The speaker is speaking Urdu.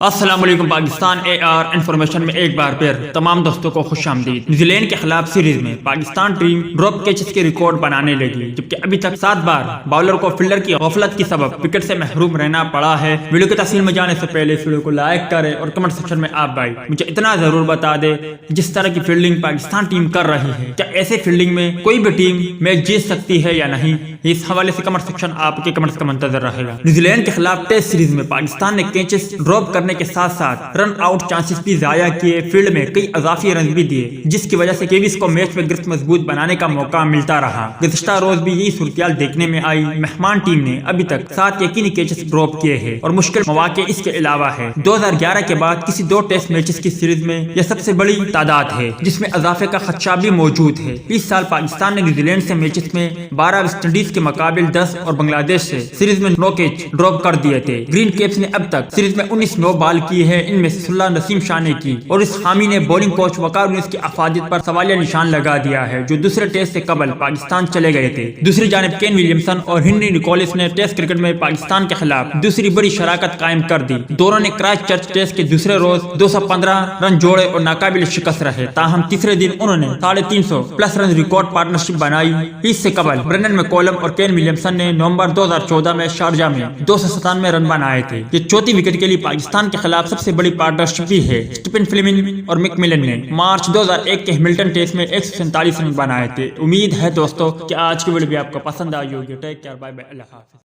السلام علیکم پاکستان اے آر انفارمیشن میں ایک بار پھر تمام دوستوں کو خوش آمدید۔ نیوزی لینڈ کے خلاف سیریز میں پاکستان ٹیم ڈراپ کیچز کے ریکارڈ بنانے لگی، جبکہ ابھی تک 7 بار باؤلر کو فیلڈر کی غفلت کی سبب وکٹ سے محروم رہنا پڑا ہے۔ ویڈیو کی تفصیل میں جانے سے پہلے اس ویڈیو کو لائک کریں اور کمنٹ سیکشن میں آپ بھائی مجھے اتنا ضرور بتا دیں جس طرح کی فیلڈنگ پاکستان ٹیم کر رہی ہے، کیا ایسے فیلڈنگ میں کوئی بھی ٹیم میچ جیت سکتی ہے یا نہیں؟ اس حوالے سے کمنٹ سیکشن آپ کے کمنٹس کا منتظر رہے گا۔ نیوزی لینڈ کے خلاف ٹیسٹ سیریز میں پاکستان نے کیچز ڈراپ کرنے کے ساتھ ساتھ رن آؤٹ چانسز بھی ضائع کیے، فیلڈ میں کئی اضافی رنز بھی دیے، جس کی وجہ سے کیویز کو میچ میں گرفت مضبوط بنانے کا موقع ملتا رہا۔ گزشتہ روز بھی یہی صورتحال دیکھنے میں آئی۔ مہمان ٹیم نے ابھی تک 7 یقینی کیچز ڈراپ کیے ہیں اور مشکل مواقع اس کے علاوہ ہے۔ 2011 کے بعد کسی 2 ٹیسٹ میچز کی سیریز میں یہ سب سے بڑی تعداد ہے جس میں اضافے کا خدشہ بھی موجود ہے۔ اس سال پاکستان نے نیوزی لینڈ سے میچز میں 12 ویسٹ انڈیز کے مقابل 10 اور بنگلہ دیش سے سیریز میں 9 کیچ ڈراپ کر دیے تھے۔ گرین کیپس نے اب تک سیریز میں 19 نو بال کی ہے، ان میں اللہ نسیم شاہ نے کی، اور اس حامی نے بولنگ کوچ وقار یونس کی افادیت پر سوالیہ نشان لگا دیا ہے، جو دوسرے ٹیسٹ سے قبل پاکستان چلے گئے تھے۔ دوسری جانب کین ولیمسن اور ہنری نکولس نے ٹیسٹ کرکٹ میں پاکستان کے خلاف دوسری بڑی شراکت قائم کر دی۔ دونوں نے کرائسٹ چرچ ٹیسٹ کے دوسرے روز 215 رن جوڑے اور ناقابل شکست رہے، تاہم تیسرے دن انہوں نے 350+ رن ریکارڈ پارٹنرشپ بنائی۔ اس سے قبل برینڈن میکولم اور کین ولیمسن نے نومبر 2014 میں شارجہ میں 297 رن بنائے تھے۔ یہ چوتھی وکٹ کے لیے پاکستان کے خلاف سب سے بڑی پارٹنرشپ بھی ہے۔ اسٹیفن فلیمنگ اور مک ملن نے مارچ 2001 کے ہیملٹن ٹیسٹ میں 147 رن بنائے تھے۔ امید ہے دوستو کہ آج کی ویڈیو بھی آپ کو پسند آئی ہوگی۔ ٹیک کیئر، بائے بائے، اللہ حافظ۔